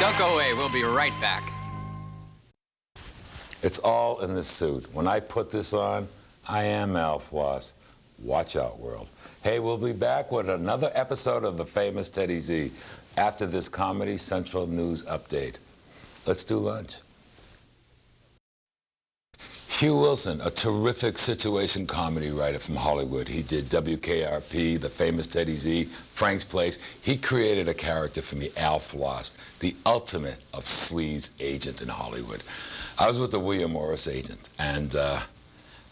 Don't go away. We'll be right back. It's all in the suit. When I put this on, I am Al Floss. Watch out, world. Hey, we'll be back with another episode of The Famous Teddy Z after this Comedy Central news update. Let's do lunch. Hugh Wilson, a terrific situation comedy writer from Hollywood. He did WKRP, The Famous Teddy Z, Frank's Place. He created a character for me, Al Floss, the ultimate of sleaze agent in Hollywood. I was with the William Morris agent, and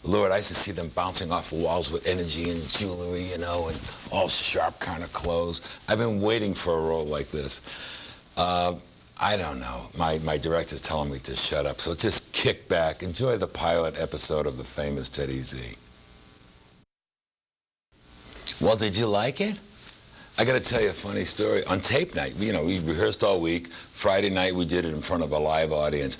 Lord, I used to see them bouncing off the walls with energy and jewelry, you know, and all sharp kind of clothes. I've been waiting for a role like this. I don't know. My director's telling me to shut up, so just kick back. Enjoy the pilot episode of The Famous Teddy Z. Well, did you like it? I got to tell you a funny story. On tape night, you know, we rehearsed all week. Friday night, we did it in front of a live audience.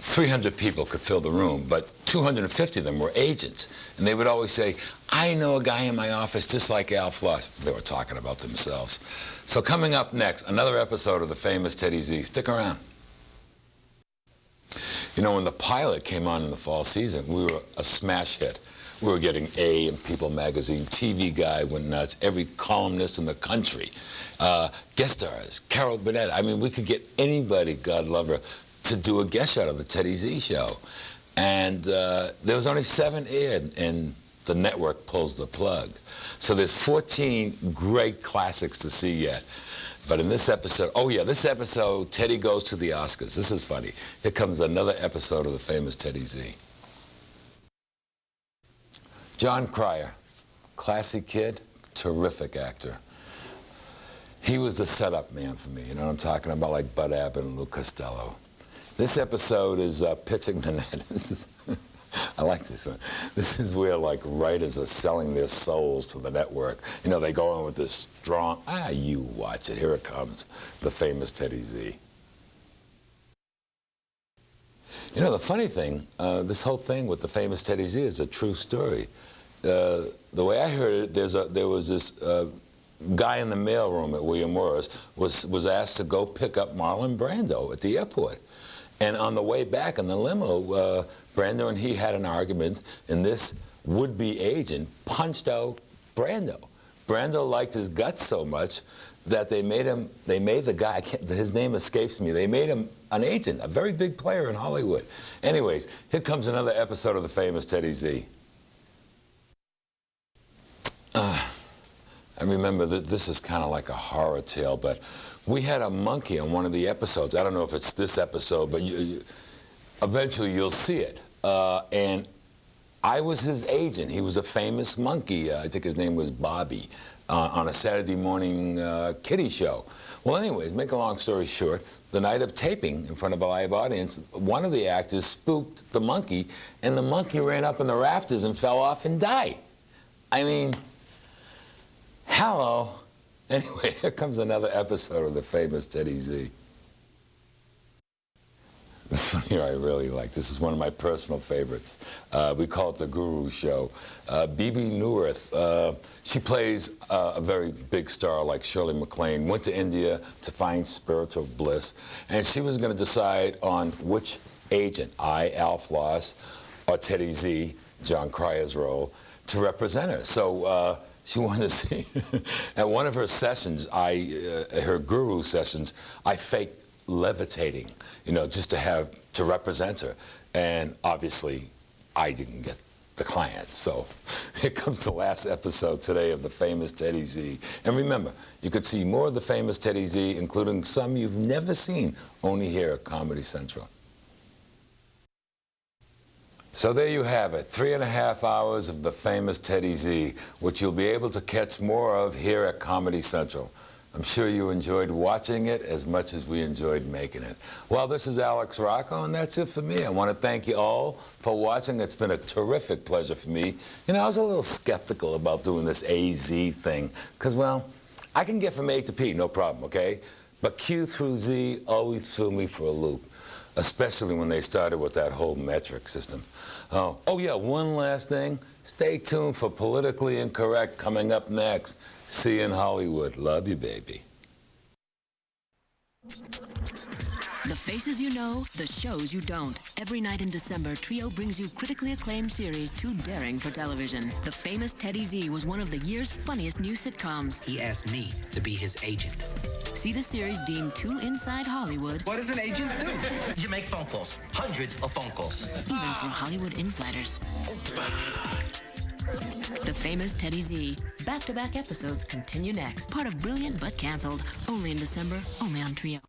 300 people could fill the room, but 250 of them were agents. And they would always say, I know a guy in my office just like Al Floss. They were talking about themselves. So coming up next, another episode of The Famous Teddy Z. Stick around. You know, when the pilot came on in the fall season, we were a smash hit. We were getting A in People magazine. TV Guide went nuts. Every columnist in the country. Guest stars, Carol Burnett. I mean, we could get anybody, God love her, to do a guest shot on the Teddy Z show. And there was only 7 aired, and the network pulls the plug. So there's 14 great classics to see yet. But in this episode, oh yeah, this episode, Teddy goes to the Oscars. This is funny. Here comes another episode of The Famous Teddy Z. John Cryer, classy kid, terrific actor. He was the setup man for me, you know what I'm talking about, like Bud Abbott and Lou Costello. This episode is Pitching the Net. This is, I like this one. This is where like writers are selling their souls to the network. You know, they go in with this strong, you watch it, here it comes, The Famous Teddy Z. You know, the funny thing, this whole thing with The Famous Teddy Z is a true story. The way I heard it, there was this guy in the mailroom at William Morris was asked to go pick up Marlon Brando at the airport. And on the way back in the limo, Brando and he had an argument, and this would-be agent punched out Brando. Brando liked his guts so much that they made the guy, his name escapes me, they made him an agent, a very big player in Hollywood. Anyways, here comes another episode of The Famous Teddy Z. I remember that this is kind of like a horror tale, but we had a monkey on one of the episodes. I don't know if it's this episode, but eventually you'll see it. And I was his agent. He was a famous monkey. I think his name was Bobby, on a Saturday morning kiddie show. Well, anyways, make a long story short, the night of taping in front of a live audience, one of the actors spooked the monkey, and the monkey ran up in the rafters and fell off and died. I mean, hello. Anyway, here comes another episode of The Famous Teddy Z. This one here I really like. This is one of my personal favorites. We call it The Guru Show. Bibi Newirth, she plays a very big star like Shirley MacLaine, went to India to find spiritual bliss, and she was going to decide on which agent, I, Al Floss, or Teddy Z, John Cryer's role, to represent her. So she wanted to see, at one of her sessions, her guru sessions, I faked levitating, you know, just to represent her. And obviously, I didn't get the client. So here comes the last episode today of The Famous Teddy Z. And remember, you could see more of The Famous Teddy Z, including some you've never seen, only here at Comedy Central. So there you have it, 3.5 hours of The Famous Teddy Z, which you'll be able to catch more of here at Comedy Central. I'm sure you enjoyed watching it as much as we enjoyed making it. Well, this is Alex Rocco, and that's it for me. I want to thank you all for watching. It's been a terrific pleasure for me. You know, I was a little skeptical about doing this AZ thing, because, well, I can get from A to P, no problem, okay? But Q through Z always threw me for a loop, especially when they started with that whole metric system. Oh yeah, one last thing. Stay tuned for Politically Incorrect coming up next. See you in Hollywood. Love you, baby. The faces you know, the shows you don't. Every night in December, Trio brings you critically acclaimed series too daring for television. The famous Teddy Z was one of the year's funniest new sitcoms. He asked me to be his agent. See the series deemed too inside Hollywood. What does an agent do? You make phone calls. Hundreds of phone calls. Even for Hollywood insiders. The famous Teddy Z. Back-to-back episodes continue next. Part of Brilliant but canceled. Only in December, only on Trio.